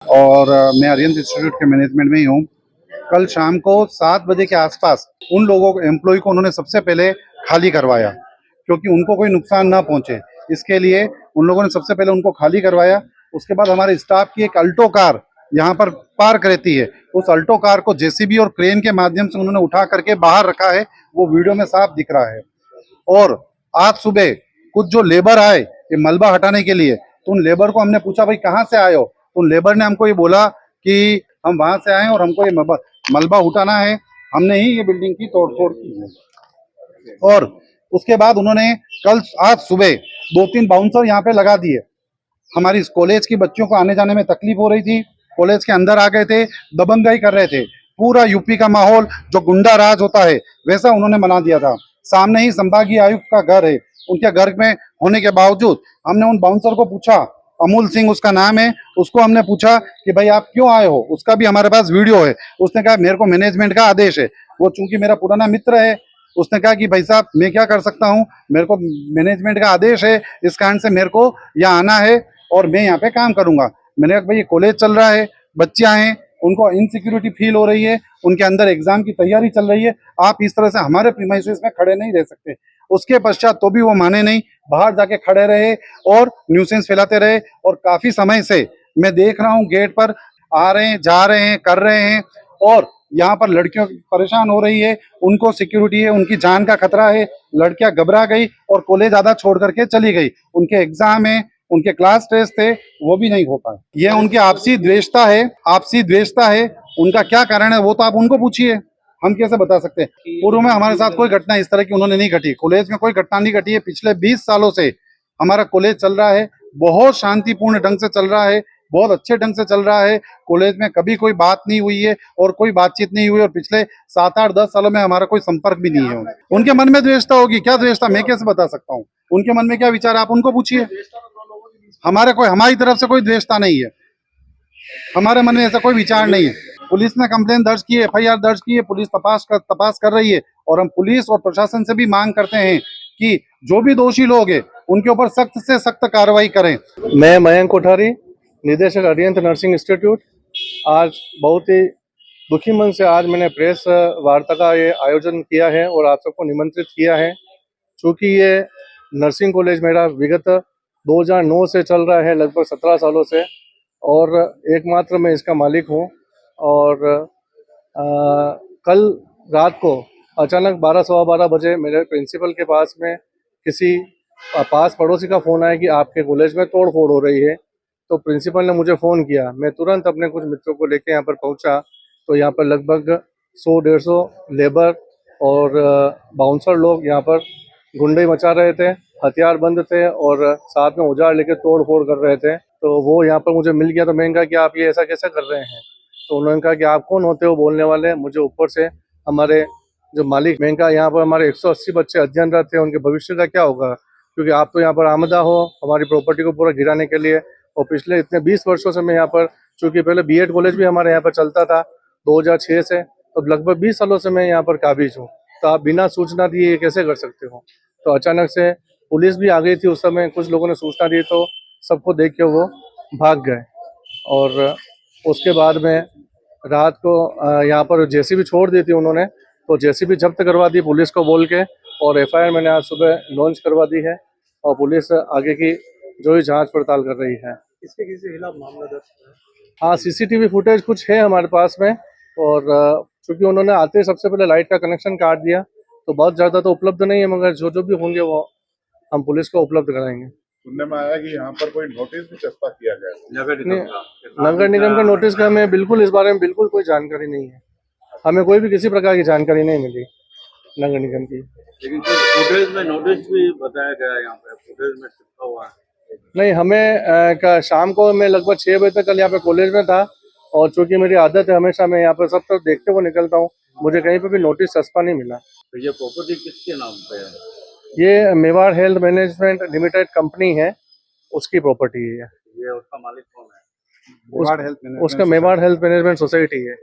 और मैं अरिहंत इंस्टीट्यूट के मैनेजमेंट में ही हूँ। कल शाम को 7 बजे के आसपास उन लोगों को, एम्प्लॉय को उन्होंने सबसे पहले खाली करवाया, क्योंकि उनको कोई नुकसान ना पहुंचे। इसके लिए उन लोगों ने सबसे पहले उनको खाली करवाया। उसके बाद हमारे स्टाफ की एक अल्टो कार यहाँ पर पार्क रहती है, उस अल्टो कार को जेसीबी और क्रेन के माध्यम से उन्होंने उठा करके बाहर रखा है, वो वीडियो में साफ दिख रहा है। और आज सुबह कुछ जो लेबर आए ये मलबा हटाने के लिए, तो उन लेबर को हमने पूछा भाई कहाँ से आए हो, तो उन लेबर ने हमको ये बोला कि हम वहां से आए और हमको ये मलबा उठाना है, हमने ही ये बिल्डिंग की तोड़ फोड़ की है। और उसके बाद उन्होंने आज सुबह 2-3 बाउंसर यहाँ पे लगा दिए। हमारी कॉलेज की बच्चियों को आने जाने में तकलीफ हो रही थी, कॉलेज के अंदर आ गए थे, दबंगाई कर रहे थे। पूरा यूपी का माहौल जो गुंडा राज होता है वैसा उन्होंने बना दिया था। सामने ही संभागीय आयुक्त का घर है, उनके घर में होने के बावजूद हमने उन बाउंसर को पूछा, अमूल सिंह उसका नाम है, उसको हमने पूछा कि भाई आप क्यों आए हो, उसका भी हमारे पास वीडियो है। उसने कहा मेरे को मैनेजमेंट का आदेश है। वो चूंकि मेरा पुराना मित्र है, उसने कहा कि भाई साहब मैं क्या कर सकता हूँ, मेरे को मैनेजमेंट का आदेश है, इस कारण से मेरे को यहाँ आना है और मैं यहाँ पे काम करूंगा। मैंने कहा भाई ये कॉलेज चल रहा है, बच्चियां हैं, उनको इनसिक्योरिटी फील हो रही है, उनके अंदर एग्जाम की तैयारी चल रही है, आप इस तरह से हमारे प्रीमाइसेस में खड़े नहीं रह सकते। उसके पश्चात तो भी वो माने नहीं, बाहर जाके खड़े रहे और न्यूसेंस फैलाते रहे। और काफी समय से मैं देख रहा हूँ गेट पर आ रहे हैं, जा रहे हैं, कर रहे हैं, और यहाँ पर लड़कियों परेशान हो रही है, उनको सिक्योरिटी है, उनकी जान का खतरा है। लड़कियां घबरा गई और कॉलेज आधा छोड़ करके चली गई। उनके एग्जाम है, उनके क्लास टेस्ट थे, वो भी नहीं हो पाए। ये उनकी आपसी द्वेषता है, आपसी द्वेषता है। उनका क्या कारण है वो तो आप उनको पूछिए, हम कैसे बता सकते हैं। पूर्व में हमारे साथ कोई घटना इस तरह की उन्होंने नहीं घटी, कॉलेज में कोई घटना नहीं घटी है। पिछले 20 सालों से हमारा कॉलेज चल रहा है, बहुत शांतिपूर्ण ढंग से चल रहा है, बहुत अच्छे ढंग से चल रहा है। कॉलेज में कभी कोई बात नहीं हुई है और कोई बातचीत नहीं हुई, और पिछले 7-8-10 सालों में हमारा कोई संपर्क भी नहीं है। उनके मन में द्वेषता होगी, क्या द्वेषता, मैं कैसे बता सकता हूँ। उनके मन में क्या विचार है आप उनको पूछिए। हमारी तरफ से कोई द्वेषता नहीं है, हमारे मन में ऐसा कोई विचार नहीं है। पुलिस ने कंप्लेन दर्ज की है, एफआईआर दर्ज की है, पुलिस तपास कर रही है। और हम पुलिस और प्रशासन से भी मांग करते हैं कि जो भी दोषी लोग हैं उनके ऊपर सख्त से सख्त कार्रवाई करें। मैं मयंक कोठारी, निदेशक अरिहंत नर्सिंग इंस्टीट्यूट। आज बहुत ही दुखी मन से आज मैंने प्रेस वार्ता का ये आयोजन किया है और आप सबको निमंत्रित किया है। चूँकि ये नर्सिंग कॉलेज मेरा विगत 2009 से चल रहा है, लगभग 17 सालों से, और एकमात्र मैं इसका मालिक हूँ। और कल रात को अचानक 12-12:15 बजे मेरे प्रिंसिपल के पास में किसी पास पड़ोसी का फ़ोन आया कि आपके कॉलेज में तोड़ फोड़ हो रही है। तो प्रिंसिपल ने मुझे फ़ोन किया, मैं तुरंत अपने कुछ मित्रों को लेकर यहाँ पर पहुँचा। तो यहाँ पर लगभग 100-150 लेबर और बाउंसर लोग यहाँ पर गुंडे मचा रहे थे, हथियार बंद थे और साथ में औजार लेकर तोड़ फोड़ कर रहे थे। तो वो यहाँ पर मुझे मिल गया, तो मैंने कहा कि आप ये ऐसा कैसे कर रहे हैं। तो उन्होंने कहा कि आप कौन होते हो बोलने वाले। मुझे ऊपर से हमारे जो मालिक, मैंने कहा यहाँ पर हमारे 180 बच्चे अध्ययनरत हैं, उनके भविष्य का क्या होगा, क्योंकि आप तो यहाँ पर आमदा हो हमारी प्रॉपर्टी को पूरा गिराने के लिए। और पिछले इतने 20 वर्षों से मैं यहाँ पर, चूँकि पहले बीएड कॉलेज भी हमारे यहाँ पर चलता था 2006 से, तो लगभग 20 सालों से मैं यहाँ पर काबिज हूँ। तो आप बिना सूचना दिए कैसे कर सकते हो। तो अचानक से पुलिस भी आ गई थी उस समय, कुछ लोगों ने सूचना दी तो सबको देख के वो भाग गए। और उसके बाद में रात को यहाँ पर जेसीबी छोड़ दी थी उन्होंने, तो जेसीबी जब्त करवा दी पुलिस को बोल के, और एफआईआर मैंने आज सुबह लॉन्च करवा दी है और पुलिस आगे की जो ही जांच पड़ताल कर रही है। इसके किसी खिलाफ मामला दर्ज है? हाँ, सीसीटीवी फुटेज कुछ है हमारे पास में, और चूँकि उन्होंने आते ही सबसे पहले लाइट का कनेक्शन काट दिया, तो बहुत ज़्यादा तो उपलब्ध नहीं है, मगर जो जो भी होंगे वो हम पुलिस को उपलब्ध कराएंगे। सुनने में आया कि यहाँ पर कोई नोटिस भी चस्पा किया गया नगर निगम का नोटिस का हमें बिल्कुल इस बारे में बिल्कुल कोई जानकारी नहीं है। हमें कोई भी किसी प्रकार की जानकारी नहीं मिली नगर निगम की। लेकिन फुटेज में नोटिस भी बताया गया है, यहाँ पे फुटेज में चिपका हुआ है। नहीं, हमें शाम को मैं लगभग 6 बजे तक कल यहाँ पे कॉलेज में था, और चूँकि मेरी आदत है हमेशा मैं यहाँ पर सब तरफ देखते हुए निकलता हूँ, मुझे कहीं पे भी नोटिस चस्पा नहीं मिला। तो ये प्रॉपर्टी किसके नाम पे है? ये Mewar health management limited company है, उसकी प्रॉपर्टी है। ये उसका मालिक कौन है? मेवाड़ हेल्थ मैनेजमेंट उसका मेवाड़ हेल्थ मैनेजमेंट सोसाइटी है।